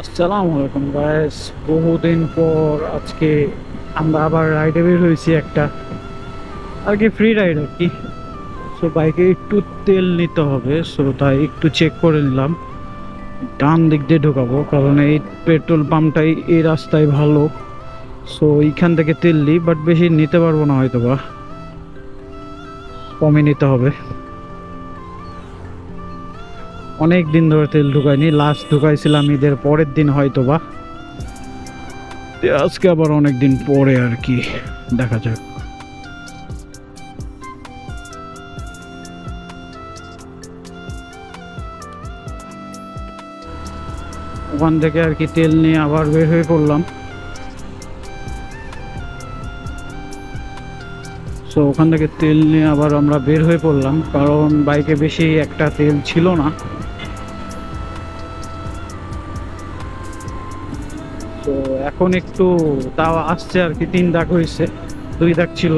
আসসালামু আলাইকুম গাইস, বহুদিন পর আজকে আমরা আবার রাইডে বের হয়েছি একটা আর কি ফ্রি রাইড আর কি। সো বাইকে একটু তেল নিতে হবে, সো তাই একটু চেক করে নিলাম। ডান দিক দিয়ে ঢোকাবো কারণ এই পেট্রোল পাম্পটাই এই রাস্তায় ভালো। সো এইখান থেকে তেল নিই, বাট বেশি নিতে পারবো না, হয়তো বা কমই নিতে হবে। অনেক দিন ধরে তেল ঢুকাইনি, লাস্ট ঢুকাইছিলাম ঈদের পরের দিন হয়তো বা। আজকে আবার অনেক দিন পরে আর কি, দেখা যাক। ওখান থেকে আর কি তেল নিয়ে আবার বের হয়ে পড়লাম। সো ওখান থেকে তেল নিয়ে আবার আমরা বের হয়ে পড়লাম কারণ বাইকে বেশি একটা তেল ছিল না। তো এখন একটু তাও আসছে আর কি, 3 দাগ হয়েছে, 2 দাগ ছিল।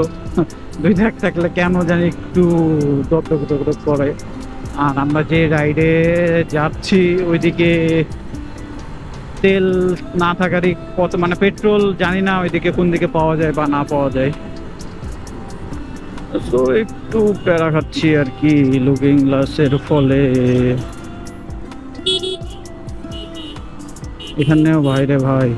2 দাগ থাকলে কেন জানি একটু দপদপ দপদপ করে। আর আমরা যে রাইডে যাচ্ছি ওইদিকে তেল না থাকারই কত, মানে পেট্রোল জানি না ওইদিকে কোন দিকে পাওয়া যায় বা না পাওয়া যায়। তো একটু প্যারা খাচ্ছি আর কি লুকিং গ্লাসের ফলে। এখানেও ভাই রে ভাই,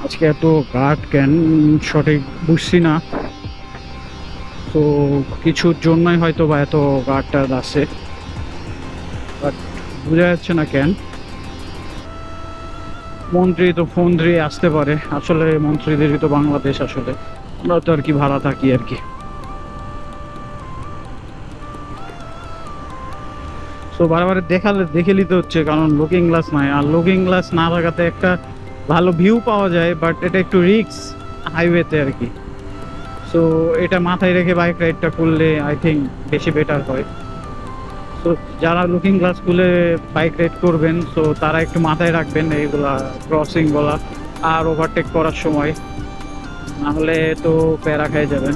আজকে এত গার্ড কেন সঠিক বুঝছি না। তো কিছুর জন্যই হয়তো বা এত গার্ডটা আছে, বাট বোঝা যাচ্ছে না কেন। মন্ত্রী তো ফোন দিয়ে আসতে পারে, আসলে মন্ত্রীদেরই তো বাংলাদেশ, আসলে আমরা তো আর কি ভাড়া থাকি আর কি। তো বারবার দেখে নিতে হচ্ছে কারণ লুকিং গ্লাস নাই, আর লুকিং গ্লাস না থাকাতে একটা ভালো ভিউ পাওয়া যায়, বাট এটা একটু রিস্ক হাইওয়েতে আর কি। সো এটা মাথায় রেখে বাইক রাইডটা করলে আই থিঙ্ক বেশি বেটার হয়। সো যারা লুকিং গ্লাস খুলে বাইক রাইড করবেন, সো তারা একটু মাথায় রাখবেন এইগুলা ক্রসিং বলা আর ওভারটেক করার সময়, না হলে তো প্যারা খেয়ে যাবেন।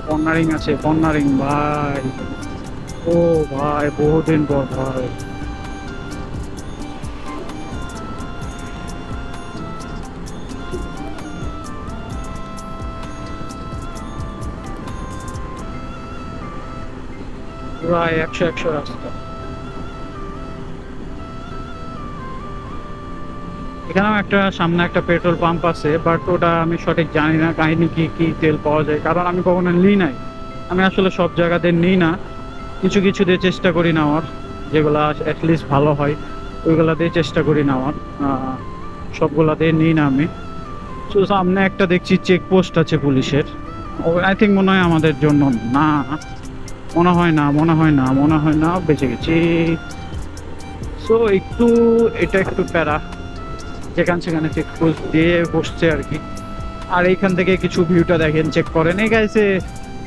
কর্নারিং আছে, কর্নারিং ভাই, ও ভাই বহুদিন পর ভাই। প্রায় 100 রাস্তা। এখানেও একটা সামনে একটা পেট্রোল পাম্প আছে, বাট ওটা আমি সঠিক জানি না কাহিনী কি কি তেল পাওয়া যায়, কারণ আমি কখনো নিই নাই। আমি আসলে সব জায়গাতে নিই না, কিছু কিছু দিয়ে চেষ্টা করি নেওয়ার, যেগুলা অ্যাটলিস্ট ভালো হয় ওইগুলা দিয়ে চেষ্টা করি নেওয়ার। সবগুলা দিয়ে নিই না আমি। তো সামনে একটা দেখছি চেকপোস্ট আছে পুলিশের, ও আই থিঙ্ক মনে হয় আমাদের জন্য না, মনে হয় না বেঁচে গেছি। সো একটু এটা একটু প্যারা, যেখানে সেখানে চেকপোস্ট দিয়ে বসছে আর কি। আর এইখান থেকে কিছু ভিউটা দেখেন, চেক করেন, এই গাইছে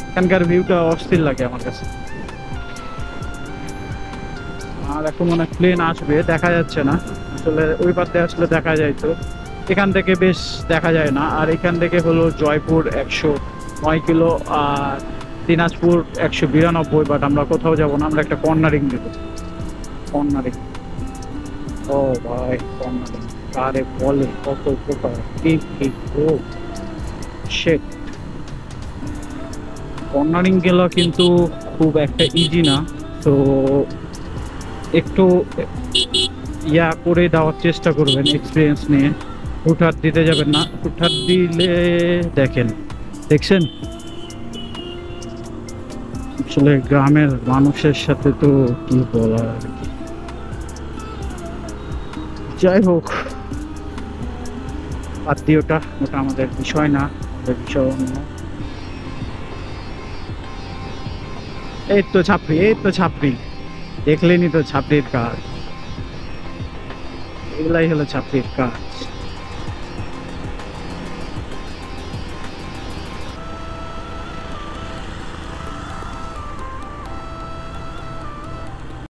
এখানকার ভিউটা অস্থির লাগে আমার কাছে। আর এখন মনে হয় প্লেন আসবে, দেখা যাচ্ছে না আসলে, ওই পার দিয়ে আসলে দেখা যায়, তো এখান থেকে বেশ দেখা যায় না। আর এখান থেকে হলো জয়পুর 109 কিলো, আর দিনাজপুর 192, বাট আমরা কোথাও যাবো না, আমরা একটা কর্নারিং দেবো। কর্নারিং, ও ভাই কর্নারিং কারে বলে, কত প্রকার কি কি ও শেট। কর্নারিং গেলা কিন্তু খুব একটা ইজি না, তো একটু ইয়া করে দেওয়ার চেষ্টা করবেন এক্সপিরিয়েন্স নিয়ে। হুটহাট দিতে যাবেন না, হুটহাট দিলে দেখেন, দেখছেন আসলে গ্রামের মানুষের সাথে তো কি বলার আর কি। যাই হোক, আত্মীয়টা ওটা আমাদের বিষয় না, আমাদের বিষয় অন্য। এই তো ছাপড়ি, এই তো ছাপড়ি, দেখলেনি তো ছাপড়ির কাজ, এগুলাই হলো ছাপড়ির কাজ।